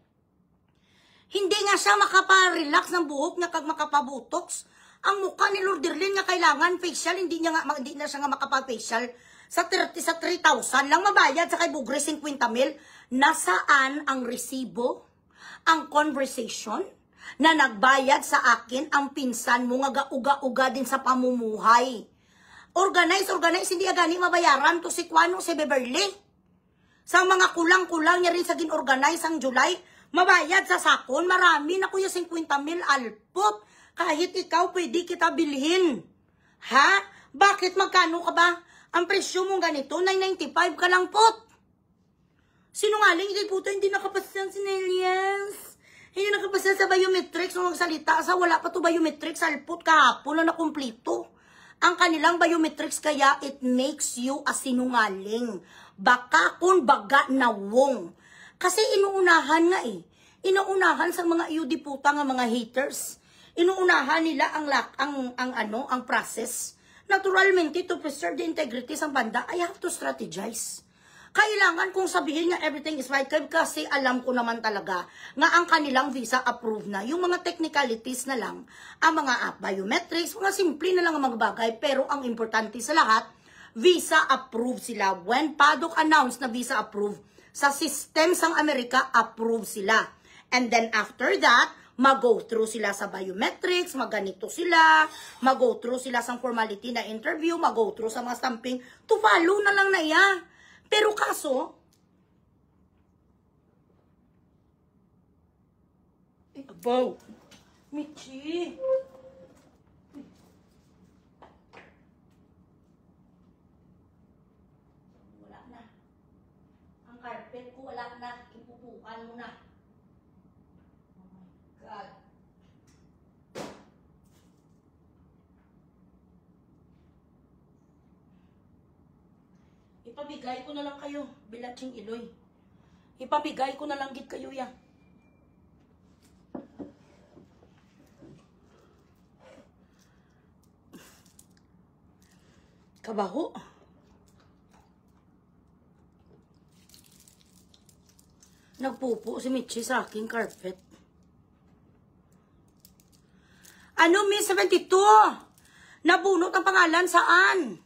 S1: Hindi nga siya makapa-relax ng buhok niya kag makapabutox. Ang mukha ni Lord Derlin nga kailangan facial, hindi na siya nga makapa-facial. Sa 3,000 lang mabayad sa kay Bugre 50 mil. Nasaan ang resibo, ang conversation na nagbayad sa akin ang pinsan mo nga gauga-uga din sa pamumuhay? Organize, hindi agani mabayaran to si Kwano, si Beverly. Sa mga kulang-kulang niya rin sa gin-organize ang July, mabayad sa sakon, marami na kuya 50 mil alpot. Kahit ikaw, pwede kita bilhin. Ha? Bakit magkano ka ba? Ang presyo mo ganito, 995 ka lang pot. Sinungaling, hindi po ito, hindi nakapasa si Nelias. Hindi nakapasa sa biometrics nung magsalita. Sa wala pa to biometrics, salpot kahapon na nakumplito. Ang kanilang biometrics kaya it makes you a sinungaling. Baka kung baga na wong. Kasi inuunahan nga eh. Inuunahan sa mga iudiputa nga mga haters. Inuunahan nila ang process. Naturalmente, to preserve the integrity sa banda, I have to strategize. Kailangan kong sabihin nga everything is right kasi alam ko naman talaga nga ang kanilang visa approved na. Yung mga technicalities na lang, ang mga biometrics, mga simple na lang ang mga bagay, pero ang importante sa lahat, visa approved sila. When PADOC announced na visa approved, sa system sang Amerika, approved sila. And then after that, mag-go through sila sa biometrics, maganito sila, mag-go through sila sa formality na interview, mag-go through sa mga stamping, to follow na lang na yan. Pero kaso, abaw, Michi. Wala na. Ang carpet ko wala na. Ipupukan mo na. Oh my God. Ipabigay ko na lang kayo, Bilatsing Iloy. Ipabigay ko na lang gid kayo ya. Kabaho. Nagpupo si Michi sa aking carpet. Ano, Miss 72? Nabunot ang pangalan saan?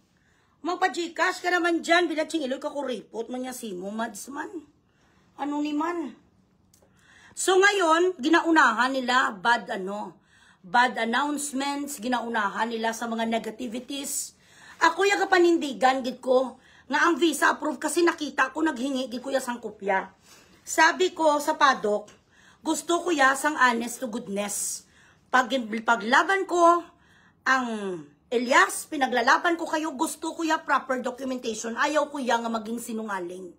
S1: Magpa-Gcash ka naman dyan, Bilatsing Iloy, kakuripot man niya simo, mads man. Ano ni man? So ngayon, ginaunahan nila bad announcements, ginaunahan nila sa mga negativities. Ako yung kapanindigan, gid ko, nga ang visa approved kasi nakita ko, naghingi, gid ko ya sang kopya. Sabi ko sa PADOC, gusto ko ya sang honest to goodness. Paglaban ko, ang Elias, pinaglalaban ko kayo, gusto ko ya proper documentation. Ayaw ko ya nga maging sinungaling.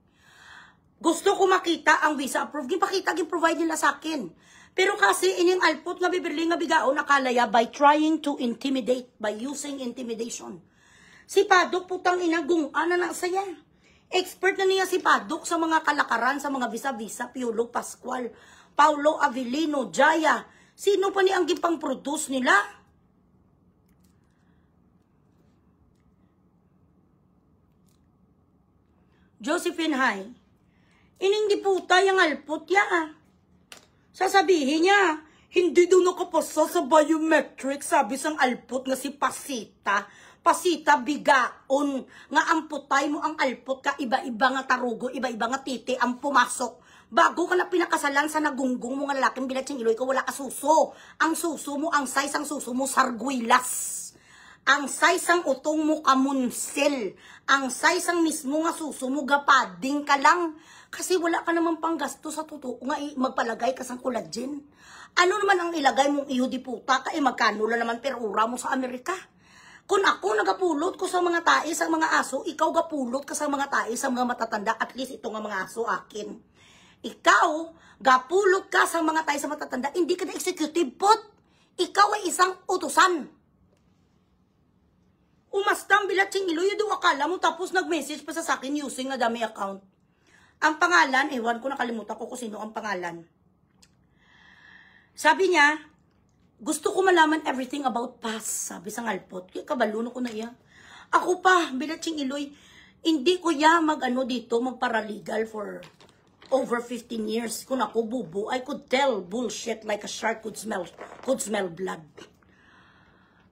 S1: Gusto ko makita ang visa approved. Gipakita-provide nila sa akin. Pero kasi ining alpot nga bibirling nga bigao nakalaya by trying to intimidate, by using intimidation. Si Padok putang inagung, na saya. Expert na niya si Padok sa mga kalakaran, sa mga visa-visa, Piolo Pascual, Paulo Avellino, Jaya. Sino pa ni ang gipang-produce nila? Josephine Hay, ining di puta yung alpot ya. Sasabihin niya, hindi daw nakapasa sa biometrics, sabi sang alpot nga si Pasita. Pasita bigaon, nga amputay mo ang alpot ka, iba-iba nga tarugo, iba-iba nga titi ang pumasok. Bago ka na pinakasalan sa nagunggong mo nga lalaking Bilatsing Iloy, ka wala ka suso. Ang suso mo, ang size ang suso mo, sarguilas. Ang size ang utong mo kamunsil. Ang size ang mismo nga suso mo, gapading ka lang. Kasi wala ka naman pang gasto sa totoo nga magpalagay ka sang collagen. Ano naman ang ilagay mong iyo di puta ka, magkano lang naman per ura mo sa Amerika. Kung ako nagapulot ko sa mga tae, sa mga aso, ikaw gapulot ka sa mga tae, sa mga matatanda, at least ito nga mga aso akin. Ikaw, gapulot ka sa mga tae, sa matatanda, hindi ka na executive pot. Ikaw ay isang utusan. Umastang Bilatsing Iloy, yung akala mo, tapos nag-message pa sa akin using na dami account. Ang pangalan, ewan ko, nakalimutan ko kung sino ang pangalan. Sabi niya, gusto ko malaman everything about past, sabi sa alpot. Kaya kabaluno ko na iya. Ako pa, Bilatsing Iloy, hindi ko ya dito, magparalegal for over 15 years. Kung ako bubo, I could tell bullshit like a shark could smell blood.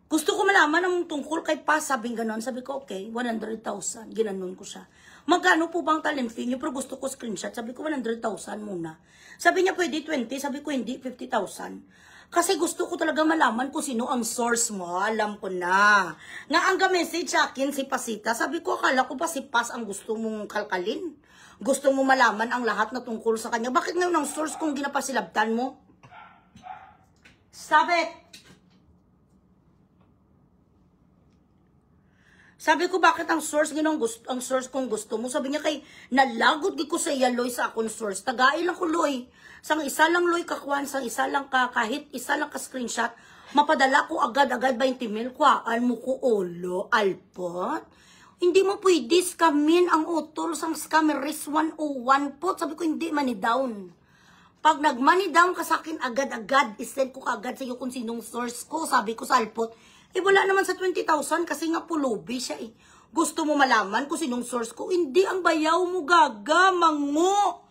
S1: Gusto ko malaman ang tungkol kay Pa, sabing ganon. Sabi ko, okay, 100,000. Ginanon ko siya. Magkano po bang talent fee niyo? Pero gusto ko screenshot. Sabi ko, 100,000 muna. Sabi niya, pwede 20. Sabi ko, hindi, 50,000. Kasi gusto ko talaga malaman kung sino ang source mo. Alam ko na. Nga ang message sa akin, si Pasita. Sabi ko, akala ko pa si Pas ang gusto mong kalkalin. Gusto mo malaman ang lahat na tungkol sa kanya. Bakit ngayon ang source kung ginapasilabtan mo? Stop it! Sabi ko, bakit ang source ginong gusto, ang source kong gusto mo? Sabi niya kay, nalagod gi ko sa iya, Loy, sa akong source. Tagay lang ko, Loy. Sang isa lang, Loy, kakuan, sang isa lang ka, kahit isa lang ka screenshot, mapadala ko agad-agad 20 mil, kuhaan mo ko, olo, alpot. Hindi mo pwede scamin ang utol sang scammer risk 101 po. Sabi ko, hindi, money down. Pag nag-money down ka sa akin, agad-agad, isend ko agad sa iyo kung sinong source ko. Sabi ko sa alpot, wala naman sa 20,000 kasi nga pulubi siya eh. Gusto mo malaman kung sinong source ko? Hindi, ang bayaw mo, gaga, mango.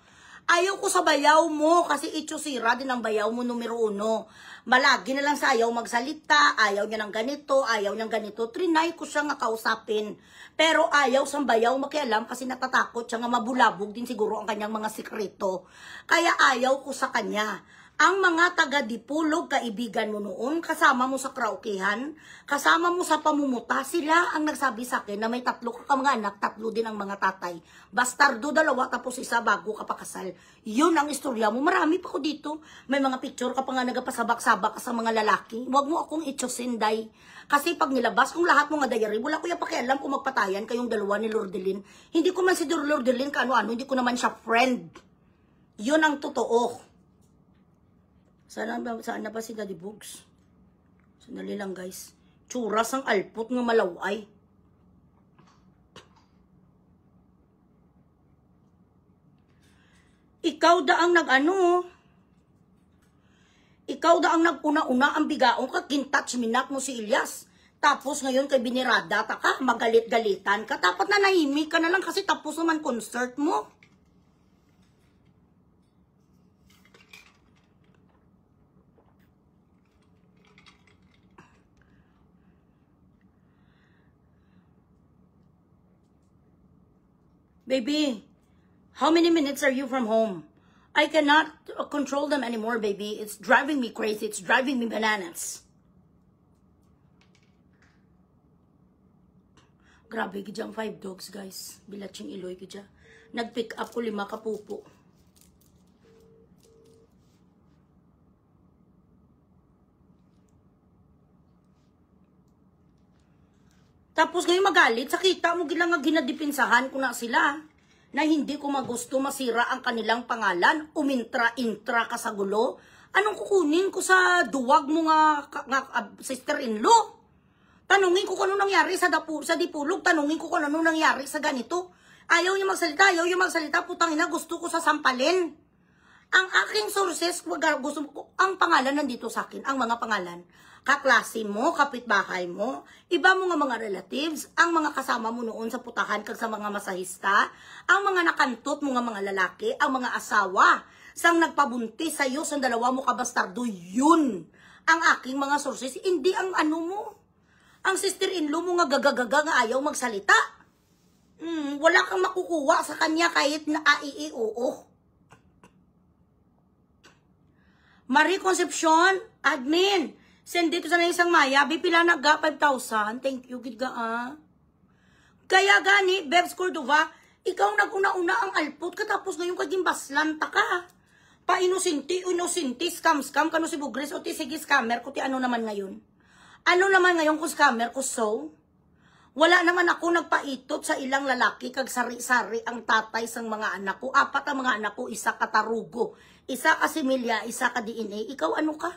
S1: Ayaw ko sa bayaw mo kasi itsusira din ang bayaw mo numero 1. Malagi na lang sa ayaw magsalita, ayaw niya ng ganito, ayaw niyang ganito. Trinay ko siya nga kausapin. Pero ayaw sa bayaw makialam kasi natatakot siya nga mabulabog din siguro ang kanyang mga sikreto. Kaya ayaw ko sa kanya. Ang mga taga-Dipulog, kaibigan mo noon, kasama mo sa kraukihan, kasama mo sa pamumuta, sila ang nagsabi sa akin na may 3 ka mga anak, 3 din ang mga tatay. Bastardo 2, tapos 1 bago ka pakasal. Yun ang istorya mo. Marami pa ko dito. May mga picture ka pa nga nagapasabak-sabak sa mga lalaki. Huwag mo akong itsusinday. Kasi pag nilabas kung lahat mo nga diary, wala ko yung pakialam kung magpatayan kayong dalawa ni Lordelin. Hindi ko man si Lordelin kaano-ano, hindi ko naman siya friend. Yun ang totoo. Saan na ba si Daddy Bugs? Sandali lang guys. Tsuras ang alpot nga malaway. Ikaw da ang Ikaw da ang naguna-una ang bigaong ka, kintouch minak mo si Ilyas. Tapos ngayon kay binirada ta ka, magalit-galitan ka. Dapat na nahimik ka na lang kasi tapos naman concert mo. Baby, how many minutes are you from home? I cannot control them anymore, baby. It's driving me crazy. It's driving me bananas. Grabe, gidyang 5 dogs, guys. Bilatsing iloy gidya. Nag-pick up ko 5 kapupo. Tapos ngayon magalit, sakita mo gilang nga ginadipinsahan ko na sila. Na hindi ko magusto masira ang kanilang pangalan, umintra-intra ka sa gulo. Anong kukunin ko sa duwag mo nga sister-in-law? Tanungin ko kung ano nangyari sa Dipulog, tanungin ko kung ano nangyari sa ganito. Ayaw niya magsalita, putang ina, gusto ko sasampalin. Ang aking sources, gusto ko, ang pangalan nandito sa akin, ang mga pangalan. Kaklase mo, kapitbahay mo, iba mo nga mga relatives, ang mga kasama mo noon sa putahan kag sa mga masahista, ang mga nakantot mo nga mga lalaki, ang mga asawa, sang nagpabuntis sa'yo, sa 2 mo kabastardo, yun ang aking mga sources, hindi ang ano mo. Ang sister-in-law mo nga gagagaga nga ayaw magsalita. Wala kang makukuha sa kanya kahit na oo. Marie Concepcion, admin, send dito sa isang Maya, bipila na ga 5,000. Thank you, gid ga Kaya gani, Bebs Cordova, ikaw nag-una-una ang alpot ka tapos ngayon kaging baslanta ka. Pa-inusinti, scam, kano si Bugres, o ti sige scammer, ko ti ano naman ngayon. Ano naman ngayon kung scammer ko so? Wala naman ako nagpaitot sa ilang lalaki kag sari-sari ang tatay sang mga anak ko. 4 ang mga anak ko, 1 katarugo. 1 ka similya, 1 ka DNA. Ikaw ano ka?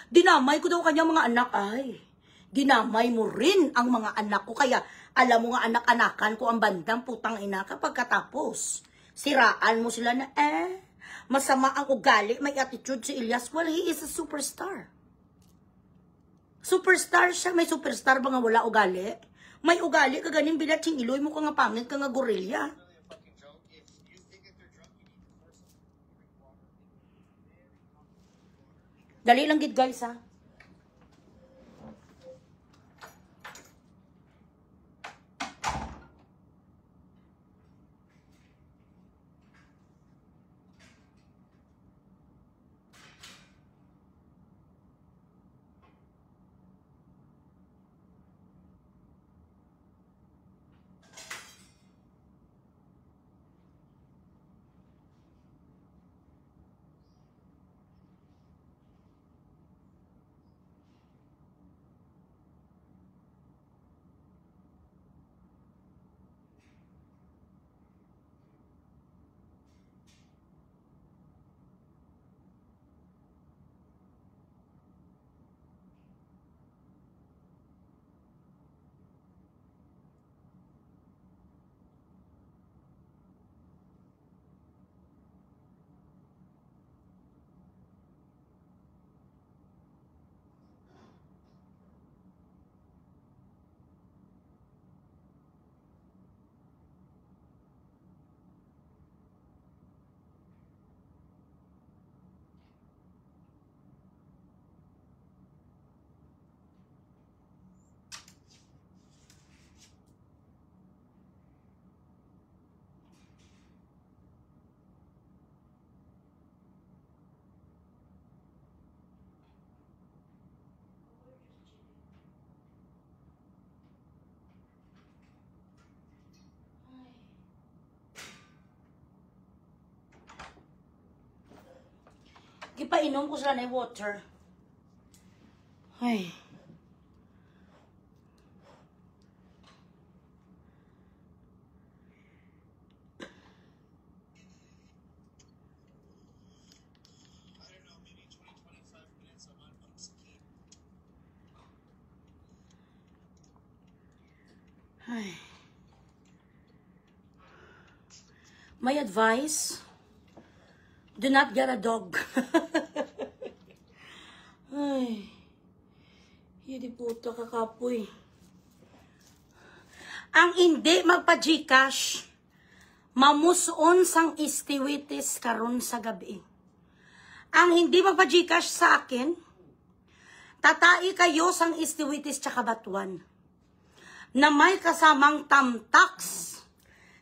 S1: Dinamay ko daw kanyang mga anak. Ay, dinamay mo rin ang mga anak ko. Kaya alam mo nga anak-anakan ko ang bandang putang ina kapag katapos. Siraan mo sila na masama ang ugali, may attitude si Ilyas. Well, he is a superstar. Superstar siya. May superstar ba nga wala ugali? May ugali ka ganing bilatsing iloy mo ka nga pangit ka nga gorilla. Dali lang gid guys ha. Gipainom ko sila na water. Ay. Ay. My advice, do not get a dog. Ay. Hindi puta kakapoy. Ang hindi magpa-Gcash, mamuson sang istiwitis karon sa gabi. Ang hindi magpa-Gcash sa akin, tatai kayo sang istiwitis tsaka batuan na may kasamang tamtax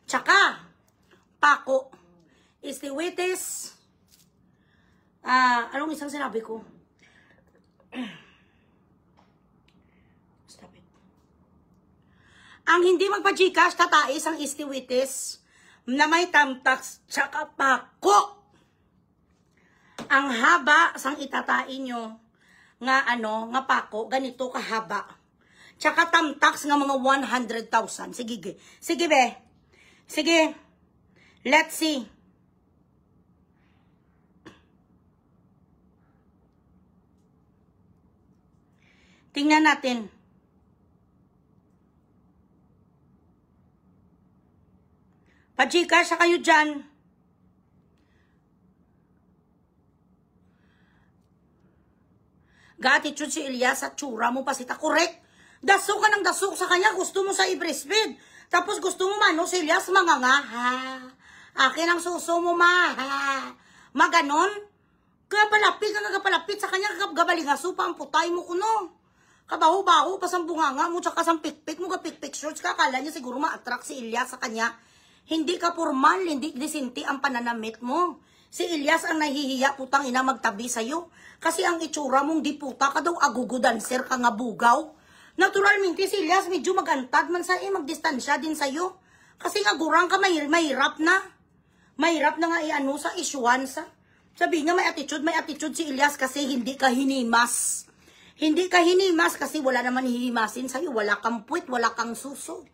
S1: tsaka pako. Istiwitis, anong isang sinabi ko? Stop it. Ang hindi magpa-Gcash, tatais ang istiwitis na may tamtax tsaka pako. Ang haba sang itatain nyo nga nga pako, ganito kahaba. Tsaka tamtax nga mga 100,000. Sige, sige be. Sige. Let's see. Tingnan natin. Pa-Gcash sa kayo dyan. Ga-attitude si Elias at tsura mo pa sita. Correct. Dasok ka ng dasok sa kanya. Gusto mo sa i-breastfeed. Tapos gusto mo mano si Elias manganga. Akin ang suso mo ma. Maganon. Kapalapit ka kapalapit sa kanya. Gabalingaso pa ang putay mo kuno. Kabaho-baho pa sa bunganga mo. Tsaka sa pikpik mo. Kapikpik shorts ka. Kala niya siguro ma-attract si Elias sa kanya. Hindi ka formal. Hindi disinti ang pananamit mo. Si Elias ang nahihiya putang ina magtabi sa'yo. Kasi ang itsura mong di puta ka daw agugo dancer ka nga bugaw. Naturalmente si Elias medyo magantad man sa magdistansya din sa'yo. Kasi nga gurang ka mahirap na. Mahirap na nga i-ano sa isyuansa. Sabi nga may attitude si Elias kasi hindi ka hinimas. Hindi ka hinimas kasi wala naman hihimasin sa'yo. Wala kang puwit, wala kang suso.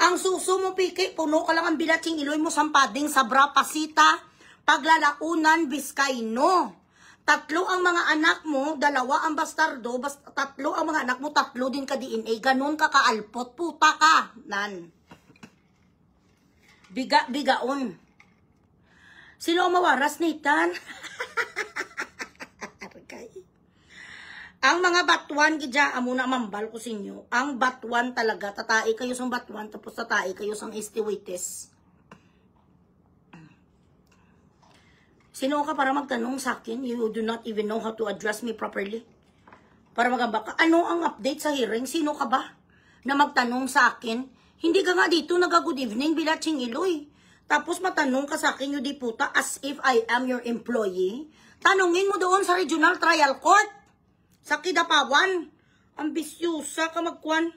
S1: Ang suso mo, Piki, puno ka lang ang bilatsing iloy mo sampading sabra pasita, paglalaunan, Biskayno. 3 ang mga anak mo, 2 ang bastardo, 3 ang mga anak mo, 3 din ka DNA. Ganon ka kaalpot, puta ka. Nan. Bigaon. Sino ang mawaras, Nathan? Ang mga batuan, kidya, amo na mambal ko sa inyo. Ang batuan talaga, tatai kayo sa batuan, tapos tatai kayo sa istiwitis. Sino ka para magtanong sa akin? You do not even know how to address me properly. Para magamba ka, ano ang update sa hearing? Sino ka ba na magtanong sa akin? Hindi ka nga dito nag-good evening, Bilatsing Iloy. Tapos matanong ka sa akin, yung di puta, as if I am your employee. Tanungin mo doon sa Regional Trial Court. Sa Kidapawan. Ambisyosa ka magkuhan.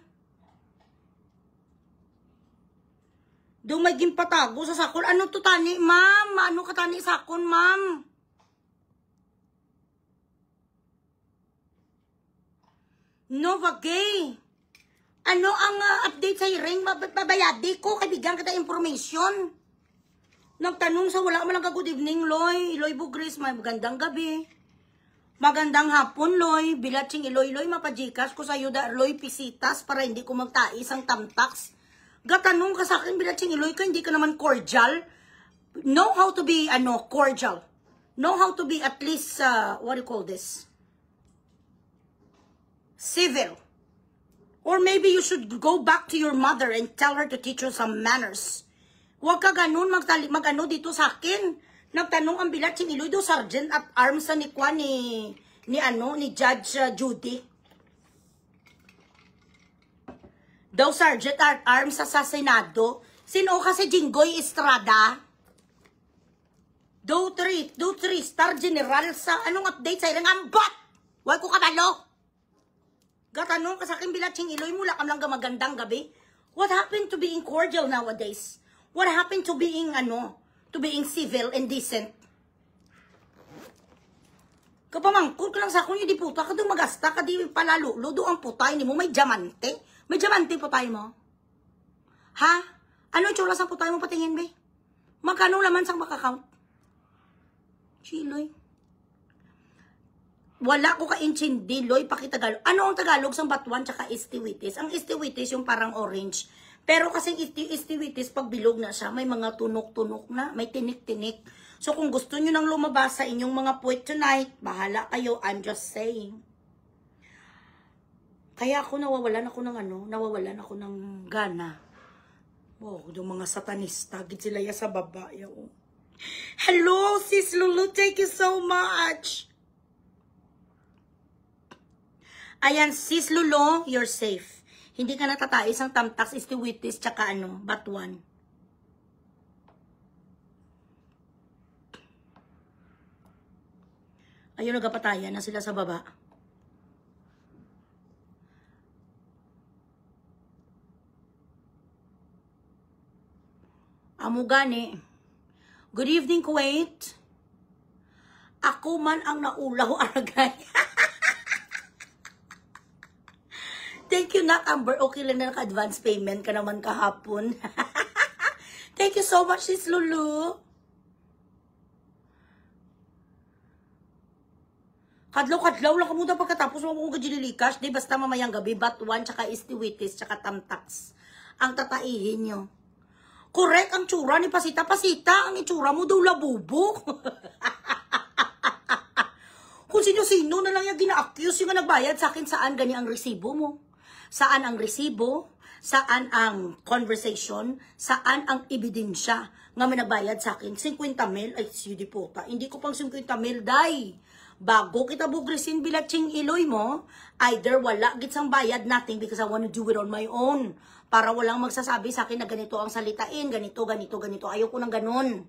S1: Doon may gimpatago sa sakon. Ano to tani, ma'am? Ano ka tani sakon, ma'am? Nova Gay. Ano ang update sa hearing? Babayadi ko. Kaibigan kita information. Nagtanong sa wala man lang ka good evening, Loy. Loy Bugris, may magandang gabi. Magandang hapon, Loy. Bilatsing Iloy, Loy. Mapajikas ko sa iyo da, Loy Pisitas para hindi ko magtais ang tamtax. Gatanong ka sa akin, Bilatsing Iloy, ka hindi ka naman cordial. Know how to be, cordial. Know how to be at least, what do you call this? Civil. Or maybe you should go back to your mother and tell her to teach you some manners. Huwag ka ganun mag-ano dito sa akin. Nagtanong ang Bilatsing Iloy do, Sergeant at Arms ni Kwan ni Judge Judy. Daw Sergeant at Arms sa Senado. Sino kasi Jinggoy Estrada? Do 3 star general sa anong update sa ilang ambot? Huwag ko kabalo. Gatanong ka sa akin, Bilatsing Iloy, mula kam lang magandang gabi. What happened to being cordial nowadays? What happened to being, to being civil and decent? Kapamangkot ka lang sa akong, di puta ka doon magasta ka, di palalulo, doon ang putay ni mo, may diamante. May diamante putay mo? Ha? Ano yung tsura sa putay mo patingin, be? Magkano laman sang makakount? Chiloy. Wala ko ka-intindi, Loy, pakitagalog. Ano ang Tagalog sa batuan tsaka istiwitis? Ang istiwitis yung parang orange. Pero kasi istiwitis, pag bilog na siya, may mga tunok-tunok na, may tinik-tinik. So kung gusto nyo nang lumabas sa inyong mga puwet tonight, bahala kayo, I'm just saying. Kaya ako nawawalan ako ng gana. Wow, yung mga satanista, gid sila ya sa baba. Yo. Hello, sis Lulu, thank you so much. Ayan, sis Lulu, you're safe. Hindi ka natatais ang tamtax, istiwitis, tsaka batuan. Ayun, nagkapatayan na sila sa baba. Amo gani. Good evening, Kuwait. Ako man ang naulaw, aragay. Thank you, Nak Amber. Okay lang na naka-advance payment ka naman kahapon. Thank you so much, sis Lulu. Kadlaw-kadlaw lang kamuda pagkatapos mo kong gajililikas. Di basta mamayang gabi, batuan, tsaka istiwitis, tsaka tamtax. Ang tataihin nyo. Correct ang tsura ni Pasita. Pasita, ang itsura mo daw labubo. Kung sino-sino na lang yung gina-accuse yung nagbayad sa akin, saan ganyan ang resibo mo? Saan ang resibo? Saan ang conversation? Saan ang ebidensya nga may nagbayad sa akin? 50 mil? Ay, siyudi po ta. Hindi ko pang 50 mil, day. Bago kita bugrisin bilatsing iloy mo, either wala gitsang bayad, nothing, because I want to do it on my own. Para walang magsasabi sa akin na ganito ang salitain, ganito. Ayoko ng ganun.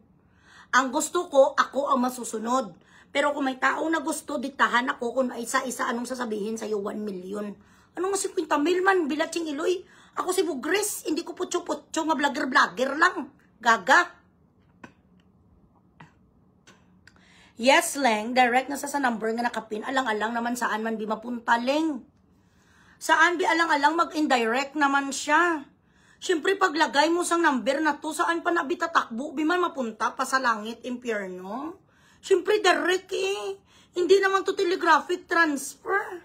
S1: Ang gusto ko, ako ang masusunod. Pero kung may tao na gusto, diktahan ako kung isa-isa anong sasabihin sa'yo, 1 million. Anong 50 mil man, bilatsing iloy? Ako si Bugris, hindi ko putyo-putyo nga vlogger-vlogger lang. Gaga. Yes, Leng, direct na sa number nga nakapin. Alang-alang naman saan man bi mapunta, Leng. Saan bi alang-alang mag-indirect naman siya. Siyempre, paglagay mo sa number na to, saan pa nabitatakbo, bi man mapunta pa sa langit, impyerno. Siyempre, direct eh. Hindi naman to telegraphic transfer.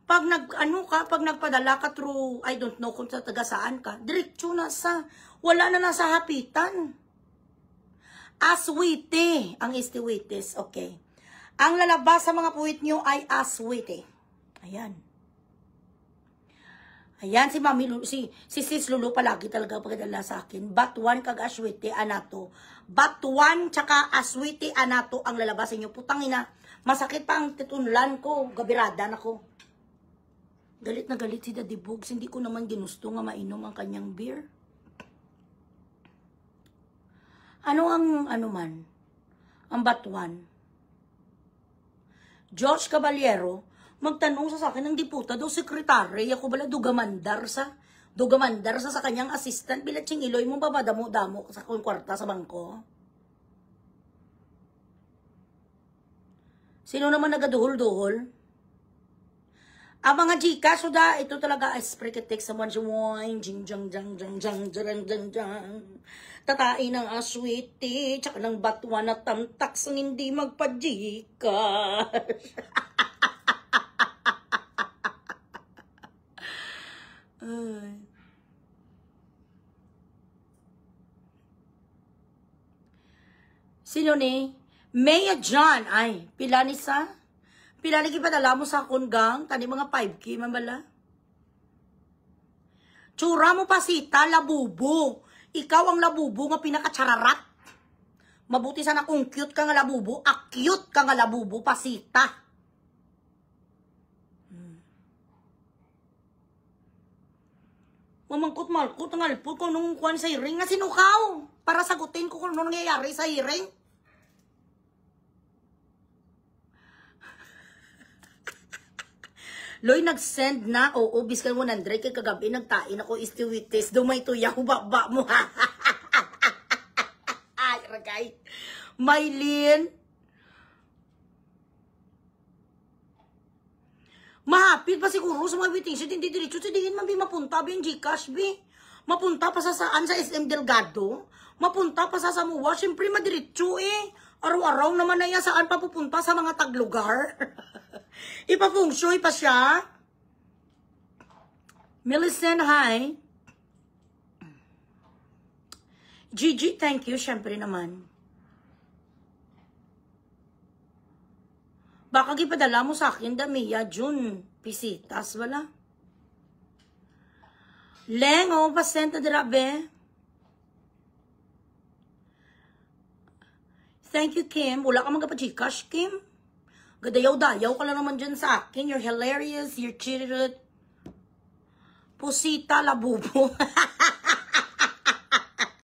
S1: Pag pag nagpadala ka through, I don't know kung sa taga saan ka, diretso na sa, wala na nasa hapitan. Aswite, ang istiwitis, okay. Ang lalabas sa mga puwit nyo ay aswite. Ayan. Ayan, si Mami Lulu, si Sis Lulu palagi talaga pagdala sa akin. Batuan kag aswite anato. Batuan tsaka aswite anato ang lalabas sa inyo. Putang ina, masakit pa ang titunlan ko. Gabirada na ko. Galit na galit si Daddy Bugs. Hindi ko naman ginusto nga mainom ang kanyang beer. Ano ang man? Ang batuan. George Caballero, magtanong sa akin ng diputa daw sekretary, ako bala dugamandar sa kanyang assistant, bilatsing iloy mo babadamo-damo sa kwarta sa bangko. Sino naman nagaduhol-duhol? Ang mga Gcash, ito talaga as priketek sa mga wine, jing jang jang jang jang jang jang jang. Tatain ng aswiti, tsaka ng batuan at tamtaks ang hindi magpa-Gcash. Sino ni? Maya John, ay, pila ni sa? Pila ni kipadala mo sa kunggang, tani mga 5K mambala. Tsura mo Pasita, labubo. Ikaw ang labubo nga pinakatsararat. Mabuti sana kung cute ka nga labubo, cute ka nga labubo, Pasita. Mamangkot-malkot ang alpot ko nung kuwan sa hearing nga sinukaw. Para sagutin ko kung ano nangyayari sa hearing. Loy, nag-send na. Oo, biskan 100 kay kagabi nagtain ako istiwitis. Dumay tuyaw, baba mo. Ay, ragay. Maylin. Mahapit pa siguro sa mga waiting shed, hindi diretso. So, diin man, mapunta, bin, Gcash, bi. Mapunta pa sa saan, sa SM Delgado. Mapunta pa sa Samoa. Siyempre, madiretso eh. Araw-araw naman na yan, saan pa pupunta sa mga taglugar. Ipa-fungsyoy pa siya. Millicent, hi. Gigi, thank you. Siyempre naman. Baka gipadala mo sa akin, Damia, June, pisitas, wala. Leng, oh, pasenta dirabe. Thank you, Kim. Wala ka magkapa-Gcash, Kim. Gadayaw-dayaw ka lang naman dyan sa akin. You're hilarious, you're cheated. Pusita, labubo.